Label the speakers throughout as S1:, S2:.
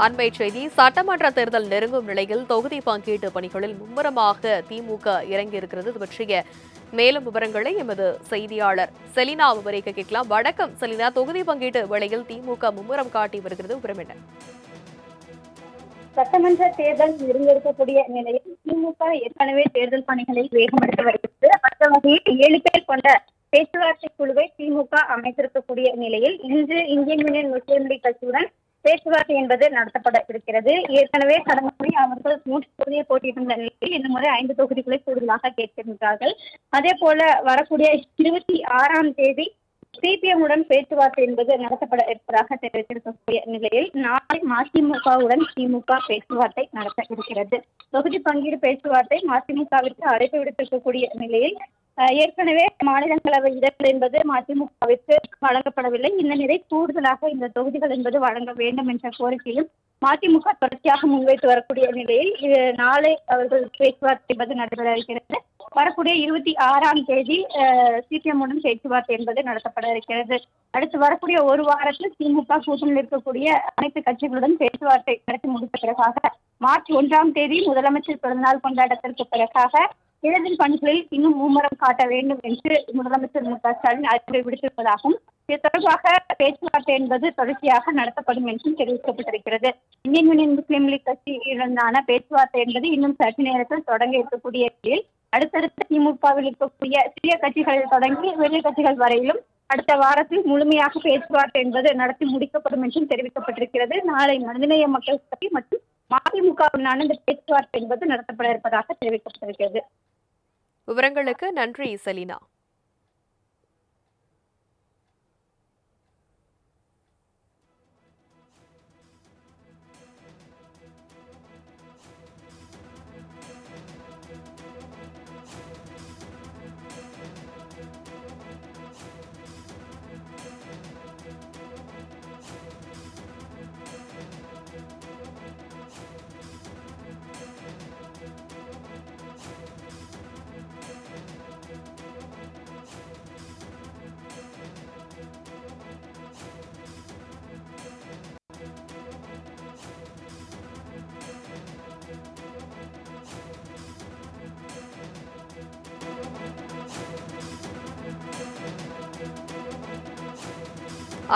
S1: அண்மை செய்தி சட்டமன்ற தேர்தல் நெருங்கும் நிலையில் தொகுதி பங்கீட்டு பணிகளில் மும்முரமாக திமுக இறங்கியிருக்கிறது. இது பற்றிய மேலும் விவரங்களை எமது செய்தியாளர் செலினா விவரிக்க கேட்கலாம். வணக்கம் செலினா. தொகுதி பங்கீட்டு வேளையில் திமுக மும்முரம் காட்டி வருகிறது, விவரம் என்ன?
S2: சட்டமன்ற தேர்தல் நெருங்கக்கூடிய நிலையில் திமுக ஏற்கனவே தேர்தல் பணிகளை வேகமெடுத்து வருகிறது. அந்த வகையில் 7 பேர் கொண்ட பேச்சுவார்த்தை குழுவை திமுக அமைத்திருக்கக்கூடிய நிலையில் இன்று இந்தியன் யூனியன் முஸ்லீம் லீக் கட்சியுடன் பேச்சுவார்த்தை என்பது நடத்தப்பட இருக்கிறது. ஏற்கனவே கடந்த முறை அவர்கள் 3 தொகுதியை போட்டியிட்டிருந்த நிலையில் இந்த முறை 5 தொகுதிகளை கூடுதலாக கேட்கின்றார்கள். அதே போல வரக்கூடிய 26ஆம் தேதி சிபிஎம் உடன் பேச்சுவார்த்தை என்பது நடத்தப்பட இருப்பதாக தெரிவித்திருக்கக்கூடிய நிலையில் நாளை மதிமுகவுடன் திமுக பேச்சுவார்த்தை நடத்த இருக்கிறது. தொகுதி பங்கீடு பேச்சுவார்த்தை மதிமுகவிற்கு அழைப்பு விடுத்திருக்கக்கூடிய நிலையில் ஏற்கனவே மாநிலங்களவை இடங்கள் என்பது மதிமுகவிற்கு வழங்கப்படவில்லை. இந்த நிலை கூடுதலாக இந்த தொகுதிகள் என்பது வழங்க வேண்டும் என்ற கோரிக்கையும் மதிமுக தொடர்ச்சியாக முன்வைத்து வரக்கூடிய நிலையில் நாளை அவர்கள் பேச்சுவார்த்தை என்பது நடைபெற இருக்கிறது. வரக்கூடிய 26ஆம் தேதி சிபிஎம் உடன் பேச்சுவார்த்தை என்பது நடத்தப்பட இருக்கிறது. அடுத்து வரக்கூடிய ஒரு வாரத்தில் திமுக கூட்டணியில் இருக்கக்கூடிய அனைத்து கட்சிகளுடன் பேச்சுவார்த்தை நடத்தி முடித்த பிறகாக மார்ச் 1ஆம் தேதி முதலமைச்சர் பிறந்தநாள் கொண்டாட்டத்திற்கு பிறகாக தேர்தல் பணிகளில் இன்னும் மும்முரம் காட்ட வேண்டும் என்று முதலமைச்சர் மு.க.ஸ்டாலின் அறிக்கை விடுத்திருப்பதாகவும் இது தொடர்பாக பேச்சுவார்த்தை என்பது தொடர்ச்சியாக நடத்தப்படும் என்றும் தெரிவிக்கப்பட்டிருக்கிறது. இந்தியன் யூனியன் முஸ்லீம் லீக் கட்சியுடனான பேச்சுவார்த்தை என்பது இன்னும் சற்று நேரத்தில் தொடங்க இருக்கக்கூடிய நிலையில் அடுத்தடுத்த திமுகவில் இருக்கக்கூடிய சிறிய கட்சிகளில் தொடங்கி வெளிய கட்சிகள் வரையிலும் அடுத்த வாரத்தில் முழுமையாக பேச்சுவார்த்தை என்பது நடத்தி முடிக்கப்படும் என்றும் தெரிவிக்கப்பட்டிருக்கிறது. நாளை மனிதநேய மக்கள் கட்சி மற்றும் மதிமுகவுடனான இந்த பேச்சுவார்த்தை என்பது நடத்தப்பட இருப்பதாக தெரிவிக்கப்பட்டிருக்கிறது.
S1: விவரங்களுக்கு நன்றி செலினா.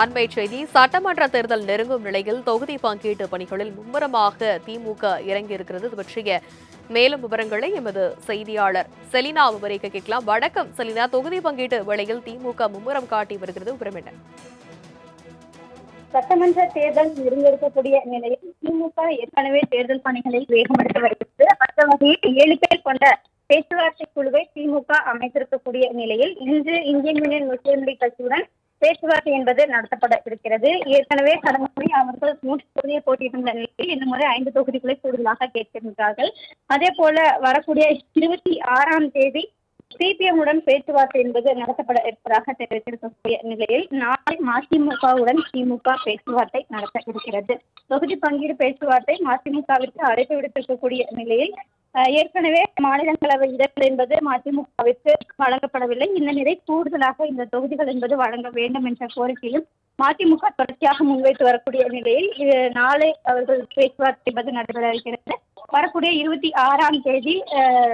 S1: அண்மை செய்தி சட்டமன்ற தேர்தல் நெருங்கும் நிலையில் தொகுதி பங்கீட்டு பணிகளில் மும்முரமாக திமுக இறங்கியிருக்கிறது. இது பற்றிய மேலும் விவரங்களை எமது செய்தியாளர் செலினா விவரிக்க கேட்கலாம். வணக்கம் செலினா. தொகுதி பங்கீட்டு வேளையில் திமுக மும்முரம் காட்டி வருகிறது, விவரம் என்ன?
S2: சட்டமன்ற தேர்தல் நெருங்கக்கூடிய நிலையில் திமுக ஏற்கனவே தேர்தல் பணிகளை வேகமெடுத்து வருகிறது. அந்த வகையில் 7 பேர் கொண்ட பேச்சுவார்த்தை குழுவை திமுக அமைத்திருக்கக்கூடிய நிலையில் இன்று இந்தியன் யூனியன் முஸ்லீம் லீக் கட்சியுடன் பேச்சுவார்த்தை என்பது நடத்தப்பட இருக்கிறது. ஏற்கனவே கடந்த முறை அவர்கள் 3 தொகுதியை போட்டியிட்டிருந்த நிலையில் இந்த முறை 5 தொகுதிகளை கூடுதலாக கேட்கின்றார்கள். அதே போல வரக்கூடிய 26ஆம் தேதி சிபிஎம் உடன் பேச்சுவார்த்தை என்பது நடத்தப்பட இருப்பதாக தெரிவித்திருக்கக்கூடிய நிலையில் நாளை மதிமுகவுடன் திமுக பேச்சுவார்த்தை நடத்த இருக்கிறது. தொகுதி பங்கீடு பேச்சுவார்த்தை மதிமுகவிற்கு அழைப்பு விடுத்திருக்கக்கூடிய நிலையில் ஏற்கனவே மாநிலங்களவை இடங்கள் என்பது மதிமுகவிற்கு வழங்கப்படவில்லை. இந்த நிலை கூடுதலாக இந்த தொகுதிகள் என்பது வழங்க வேண்டும் என்ற கோரிக்கையும் மதிமுக தொடர்ச்சியாக முன்வைத்து வரக்கூடிய நிலையில் நாளை அவர்கள் பேச்சுவார்த்தை என்பது நடைபெற இருக்கிறது. வரக்கூடிய 26ஆம் தேதி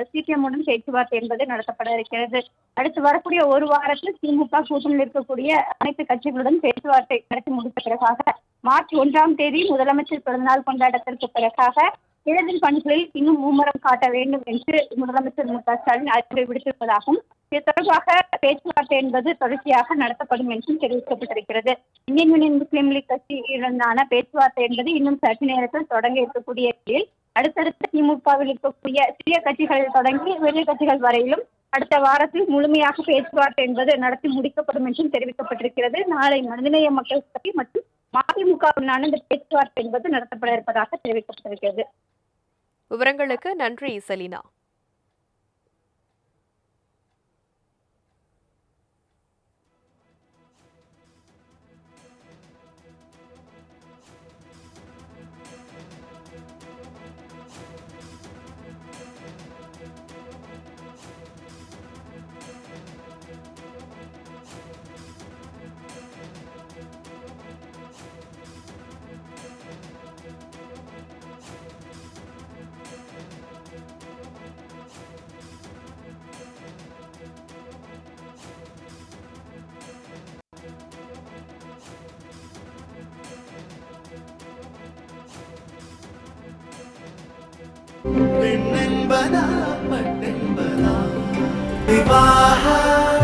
S2: சிபிஎம் உடன் பேச்சுவார்த்தை என்பது நடத்தப்பட இருக்கிறது. அடுத்து வரக்கூடிய ஒரு வாரத்தில் திமுக கூட்டணியில் இருக்கக்கூடிய அனைத்து கட்சிகளுடன் பேச்சுவார்த்தை நடத்தி முடித்த பிறகாக மார்ச் 1ஆம் தேதி முதலமைச்சர் பிறந்தநாள் கொண்டாட்டத்திற்கு பிறகாக தேர்தல் பணிகளில் இன்னும் மும்முரம் காட்ட வேண்டும் என்று முதலமைச்சர் மு.க.ஸ்டாலின் அறிக்கை விடுத்திருப்பதாகவும் இது தொடர்பாக பேச்சுவார்த்தை என்பது தொடர்ச்சியாக நடத்தப்படும் என்றும் தெரிவிக்கப்பட்டிருக்கிறது. இந்தியன் யூனியன் முஸ்லீம் லீக் கட்சியுடனான பேச்சுவார்த்தை என்பது இன்னும் சற்று நேரத்தில் தொடங்க இருக்கக்கூடிய நிலையில் அடுத்தடுத்த திமுகவில் இருக்கக்கூடிய சிறிய கட்சிகளில் தொடங்கி வெளிய கட்சிகள் வரையிலும் அடுத்த வாரத்தில் முழுமையாக பேச்சுவார்த்தை என்பது நடத்தி முடிக்கப்படும் என்றும் தெரிவிக்கப்பட்டிருக்கிறது. நாளை மனிதநேய மக்கள் கட்சி மற்றும் மதிமுகவுடனான இந்த பேச்சுவார்த்தை என்பது நடத்தப்பட இருப்பதாக தெரிவிக்கப்பட்டிருக்கிறது.
S1: விவரங்களுக்கு நன்றி செலினா.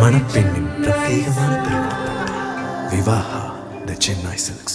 S3: மணப்பெண்ணின் பிரத்யேகமான திருமணம் விவாஹா த சென்னை சில்க்ஸ்.